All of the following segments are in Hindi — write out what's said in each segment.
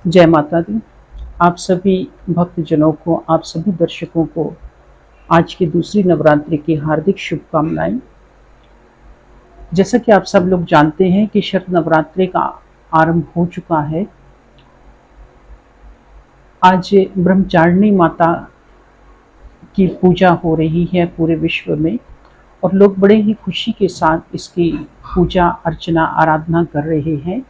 जय माता दी। आप सभी भक्तजनों को, आप सभी दर्शकों को आज की दूसरी नवरात्रि की हार्दिक शुभकामनाएं। जैसा कि आप सब लोग जानते हैं कि शरद नवरात्रि का आरंभ हो चुका है। आज ब्रह्मचारिणी माता की पूजा हो रही है पूरे विश्व में और लोग बड़े ही खुशी के साथ इसकी पूजा अर्चना आराधना कर रहे हैं।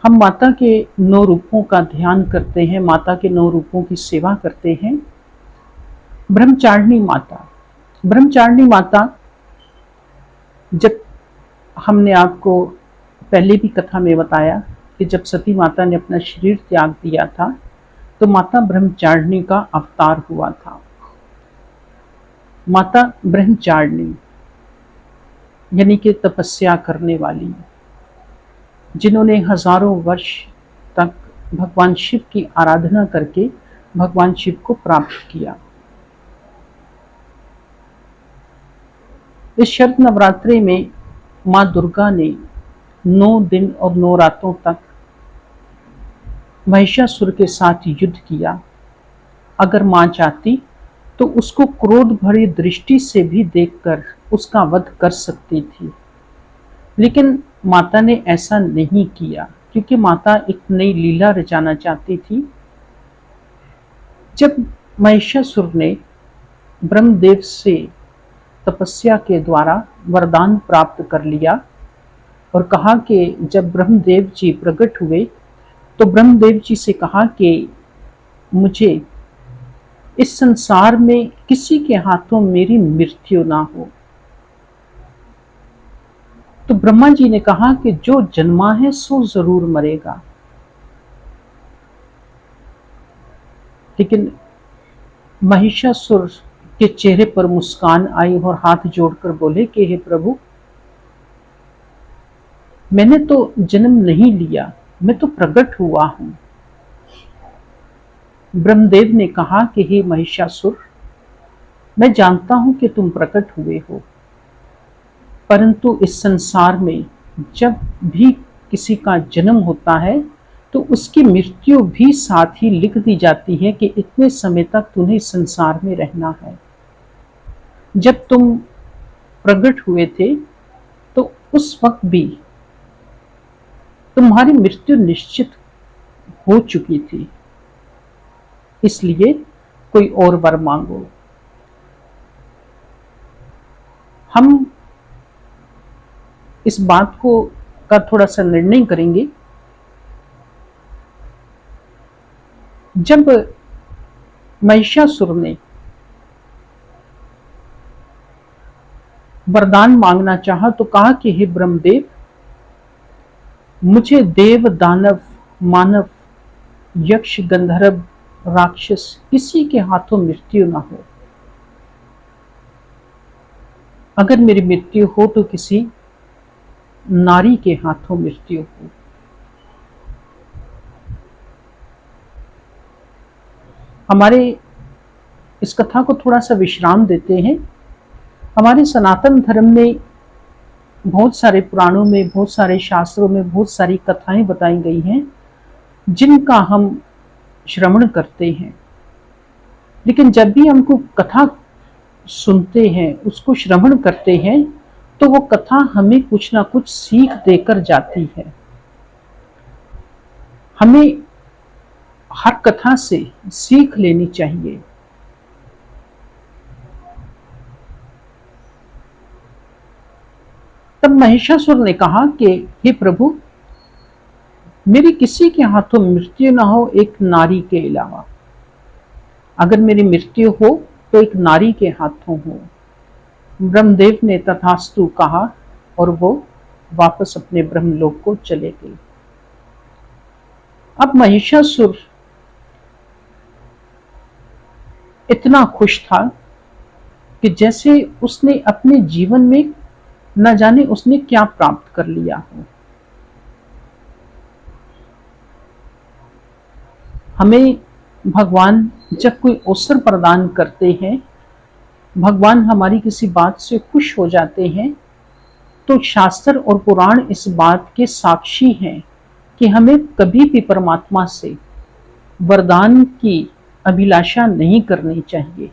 हम माता के 9 रूपों का ध्यान करते हैं, माता के 9 रूपों की सेवा करते हैं। ब्रह्मचारिणी माता, जब हमने आपको पहले भी कथा में बताया कि जब सती माता ने अपना शरीर त्याग दिया था तो माता ब्रह्मचारिणी का अवतार हुआ था। माता ब्रह्मचारिणी यानी कि तपस्या करने वाली, जिन्होंने हजारों वर्ष तक भगवान शिव की आराधना करके भगवान शिव को प्राप्त किया। इस शरद नवरात्रि में माँ दुर्गा ने 9 दिन और 9 रातों तक महिषासुर के साथ युद्ध किया। अगर माँ चाहती तो उसको क्रोध भरी दृष्टि से भी देखकर उसका वध कर सकती थी, लेकिन माता ने ऐसा नहीं किया क्योंकि माता एक नई लीला रचाना चाहती थी। जब महिषासुर ने ब्रह्मदेव से तपस्या के द्वारा वरदान प्राप्त कर लिया और कहा कि जब ब्रह्मदेव जी प्रकट हुए तो ब्रह्मदेव जी से कहा कि मुझे इस संसार में किसी के हाथों मेरी मृत्यु ना हो। तो ब्रह्मा जी ने कहा कि जो जन्मा है सो जरूर मरेगा। लेकिन महिषासुर के चेहरे पर मुस्कान आई और हाथ जोड़कर बोले कि हे प्रभु, मैंने तो जन्म नहीं लिया, मैं तो प्रकट हुआ हूं। ब्रह्मदेव ने कहा कि हे महिषासुर, मैं जानता हूं कि तुम प्रकट हुए हो, परंतु इस संसार में जब भी किसी का जन्म होता है तो उसकी मृत्यु भी साथ ही लिख दी जाती है कि इतने समय तक तुम्हें इस संसार में रहना है। जब तुम प्रकट हुए थे तो उस वक्त भी तुम्हारी मृत्यु निश्चित हो चुकी थी, इसलिए कोई और वर मांगो। हम इस बात को का थोड़ा सा निर्णय करेंगे। जब महिषासुर ने वरदान मांगना चाहा तो कहा कि हे ब्रह्मदेव, मुझे देव दानव मानव यक्ष गंधर्व राक्षस किसी के हाथों मृत्यु ना हो। अगर मेरी मृत्यु हो तो किसी नारी के हाथों मृत्यु हो। हमारे इस कथा को थोड़ा सा विश्राम देते हैं। हमारे सनातन धर्म में बहुत सारे पुराणों में, बहुत सारे शास्त्रों में बहुत सारी कथाएं बताई गई हैं जिनका हम श्रवण करते हैं। लेकिन जब भी हमको कथा सुनते हैं, उसको श्रवण करते हैं, तो वो कथा हमें कुछ ना कुछ सीख देकर जाती है। हमें हर कथा से सीख लेनी चाहिए। तब महिषासुर ने कहा कि हे प्रभु, मेरी किसी के हाथों मृत्यु ना हो एक नारी के अलावा। अगर मेरी मृत्यु हो तो एक नारी के हाथों हो। ब्रह्मदेव ने तथास्तु कहा और वो वापस अपने ब्रह्मलोक को चले गए। अब महिषासुर इतना खुश था कि जैसे उसने अपने जीवन में न जाने उसने क्या प्राप्त कर लिया हो। हमें भगवान जब कोई अवसर प्रदान करते हैं, भगवान हमारी किसी बात से खुश हो जाते हैं, तो शास्त्र और पुराण इस बात के साक्षी हैं कि हमें कभी भी परमात्मा से वरदान की अभिलाषा नहीं करनी चाहिए।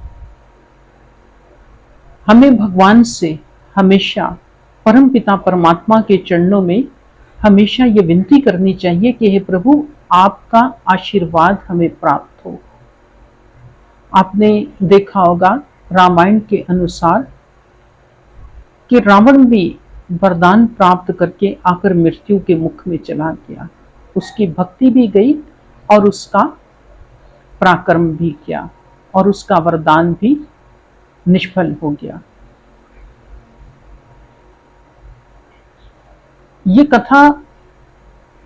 हमें भगवान से हमेशा परमपिता परमात्मा के चरणों में हमेशा ये विनती करनी चाहिए कि हे प्रभु, आपका आशीर्वाद हमें प्राप्त हो। आपने देखा होगा रामायण के अनुसार कि रावण भी वरदान प्राप्त करके आकर मृत्यु के मुख में चला गया। उसकी भक्ति भी गई और उसका पराक्रम भी किया और उसका वरदान भी निष्फल हो गया। ये कथा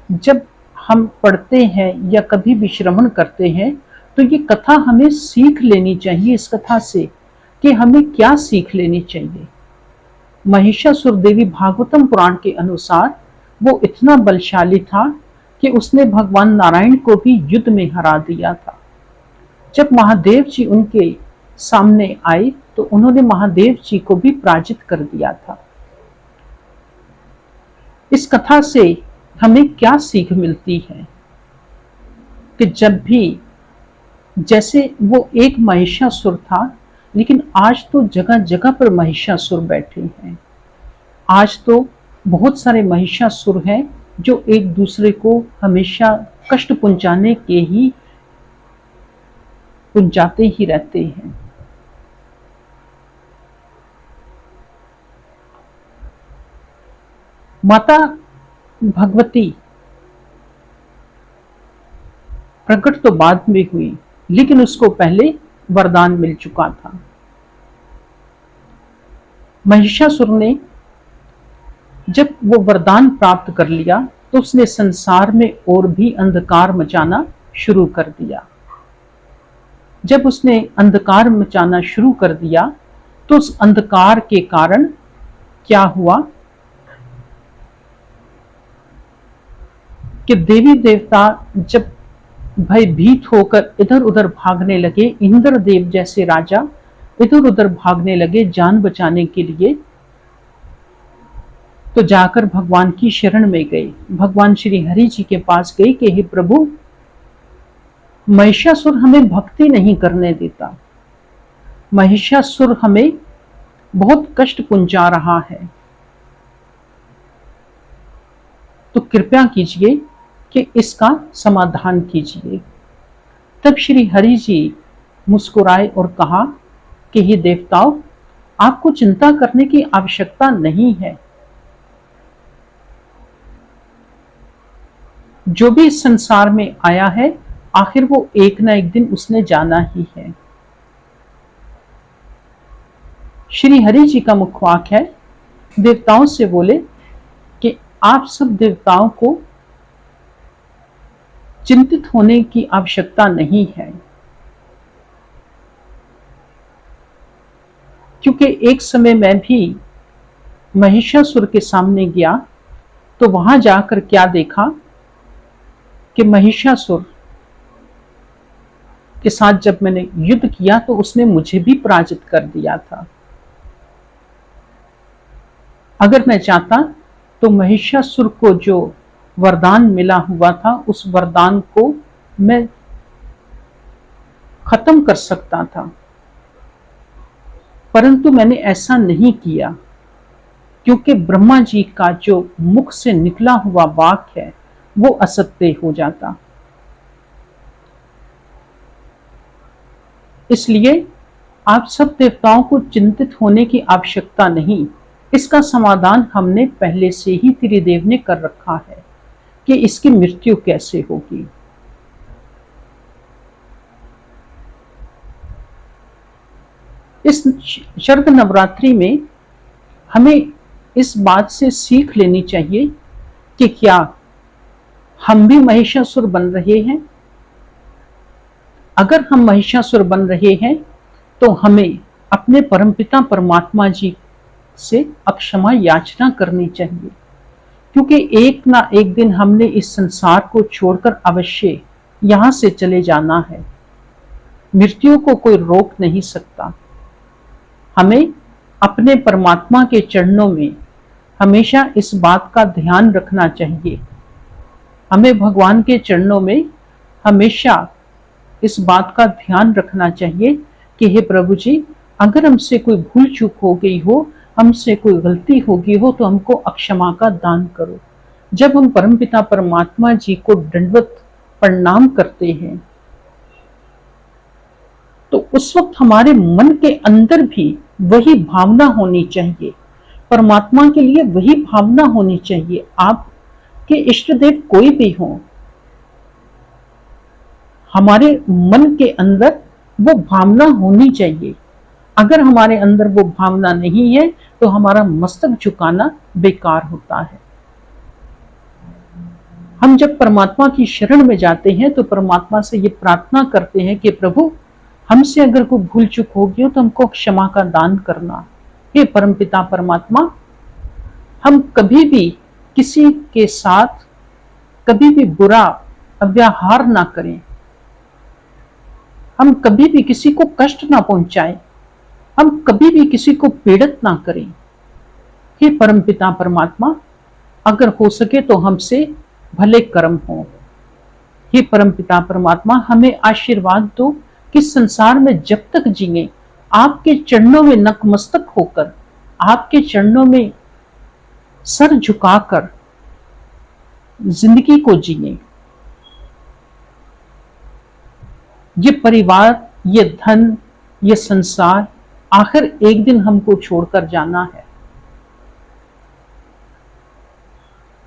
जब हम पढ़ते हैं या कभी भी श्रवण करते हैं तो ये कथा हमें सीख लेनी चाहिए इस कथा से कि हमें क्या सीख लेनी चाहिए। महिषासुर देवी भागवतम पुराण के अनुसार वो इतना बलशाली था कि उसने भगवान नारायण को भी युद्ध में हरा दिया था। जब महादेव जी उनके सामने आए तो उन्होंने महादेव जी को भी पराजित कर दिया था। इस कथा से हमें क्या सीख मिलती है कि जब भी, जैसे वो एक महिषासुर था, लेकिन आज तो जगह जगह पर महिषासुर बैठे हैं। आज तो बहुत सारे महिषासुर हैं जो एक दूसरे को हमेशा कष्ट पहुंचाने के ही पहुंचाते ही रहते हैं। माता भगवती प्रकट तो बाद में हुई, लेकिन उसको पहले वरदान मिल चुका था। महिषासुर ने जब वो वरदान प्राप्त कर लिया तो उसने संसार में और भी अंधकार मचाना शुरू कर दिया। जब उसने अंधकार मचाना शुरू कर दिया तो उस अंधकार के कारण क्या हुआ कि देवी देवता जब भयभीत होकर इधर उधर भागने लगे, इंद्रदेव जैसे राजा इधर उधर भागने लगे जान बचाने के लिए, तो जाकर भगवान की शरण में गए। भगवान श्री हरि जी के पास गए कि हे प्रभु, महिषासुर हमें भक्ति नहीं करने देता, महिषासुर हमें बहुत कष्ट पहुंचा रहा है, तो कृपया कीजिए कि इसका समाधान कीजिए। तब श्री हरि जी मुस्कुराए और कहा कि हे देवताओं, आपको चिंता करने की आवश्यकता नहीं है। जो भी इस संसार में आया है आखिर वो एक ना एक दिन उसने जाना ही है। श्री हरि जी का मुखवाक्य है, देवताओं से बोले कि आप सब देवताओं को चिंतित होने की आवश्यकता नहीं है, क्योंकि एक समय मैं भी महिषासुर के सामने गया तो वहां जाकर क्या देखा कि महिषासुर के साथ जब मैंने युद्ध किया तो उसने मुझे भी पराजित कर दिया था। अगर मैं चाहता तो महिषासुर को जो वरदान मिला हुआ था उस वरदान को मैं खत्म कर सकता था, परंतु मैंने ऐसा नहीं किया क्योंकि ब्रह्मा जी का जो मुख से निकला हुआ वाक्य है वो असत्य हो जाता। इसलिए आप सब देवताओं को चिंतित होने की आवश्यकता नहीं, इसका समाधान हमने पहले से ही त्रिदेव ने कर रखा है कि इसकी मृत्यु कैसे होगी। इस शरद नवरात्रि में हमें इस बात से सीख लेनी चाहिए कि क्या हम भी महिषासुर बन रहे हैं। अगर हम महिषासुर बन रहे हैं तो हमें अपने परमपिता परमात्मा जी से अक्षमा याचना करनी चाहिए, क्योंकि एक ना एक दिन हमने इस संसार को छोड़कर अवश्य यहां से चले जाना है। मृत्यु को कोई रोक नहीं सकता। हमें अपने परमात्मा के चरणों में हमेशा इस बात का ध्यान रखना चाहिए। हमें भगवान के चरणों में हमेशा इस बात का ध्यान रखना चाहिए कि हे प्रभु जी, अगर हमसे कोई भूल चूक हो गई हो, हमसे कोई गलती हो गई हो, तो हमको अक्षमा का दान करो। जब हम परमपिता परमात्मा जी को दंडवत प्रणाम करते हैं तो उस वक्त हमारे मन के अंदर भी वही भावना होनी चाहिए, परमात्मा के लिए वही भावना होनी चाहिए। आपके इष्ट देव कोई भी हो, हमारे मन के अंदर वो भावना होनी चाहिए। अगर हमारे अंदर वो भावना नहीं है तो हमारा मस्तक झुकाना बेकार होता है। हम जब परमात्मा की शरण में जाते हैं तो परमात्मा से ये प्रार्थना करते हैं कि प्रभु, हमसे अगर कोई भूल चूक होगी हो तो हमको क्षमा का दान करना। हे परमपिता परमात्मा, हम कभी भी किसी के साथ कभी भी बुरा व्यवहार ना करें, हम कभी भी किसी को कष्ट ना पहुंचाएं, हम कभी भी किसी को पीड़ित ना करें। हे परमपिता परमात्मा, अगर हो सके तो हमसे भले कर्म हो। हे परमपिता परमात्मा, हमें आशीर्वाद दो कि संसार में जब तक जिए आपके चरणों में नतमस्तक होकर, आपके चरणों में सर झुकाकर जिंदगी को जिए। ये परिवार, ये धन, ये संसार आखिर एक दिन हमको छोड़कर जाना है,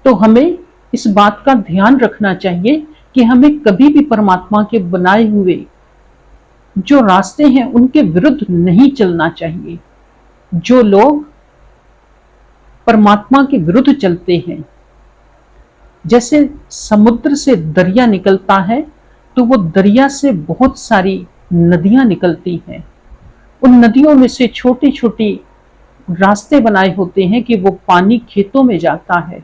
तो हमें इस बात का ध्यान रखना चाहिए कि हमें कभी भी परमात्मा के बनाए हुए जो रास्ते हैं उनके विरुद्ध नहीं चलना चाहिए। जो लोग परमात्मा के विरुद्ध चलते हैं, जैसे समुद्र से दरिया निकलता है तो वो दरिया से बहुत सारी नदियां निकलती हैं। उन नदियों में से छोटी छोटी रास्ते बनाए होते हैं कि वो पानी खेतों में जाता है,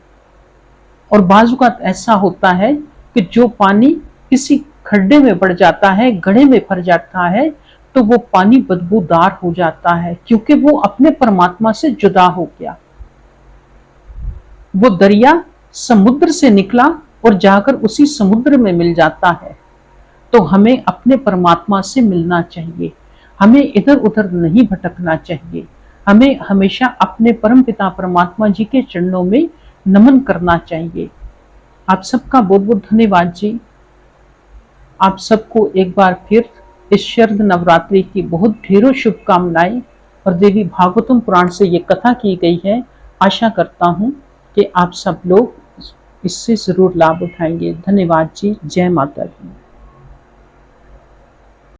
और बाज़-औक़ात ऐसा होता है कि जो पानी किसी खड्डे में पड़ जाता है, गड्ढे में फंस जाता है, तो वो पानी बदबूदार हो जाता है क्योंकि वो अपने परमात्मा से जुदा हो गया। वो दरिया समुद्र से निकला और जाकर उसी समुद्र में मिल जाता है। तो हमें अपने परमात्मा से मिलना चाहिए, हमें इधर उधर नहीं भटकना चाहिए, हमें हमेशा अपने परमपिता परमात्मा जी के चरणों में नमन करना चाहिए। आप सबका बहुत बहुत धन्यवाद जी। आप सबको एक बार फिर इस शरद नवरात्रि की बहुत ढेरों शुभकामनाएं, और देवी भागवतम पुराण से ये कथा की गई है। आशा करता हूँ कि आप सब लोग इससे जरूर लाभ उठाएंगे। धन्यवाद जी। जय माता दी।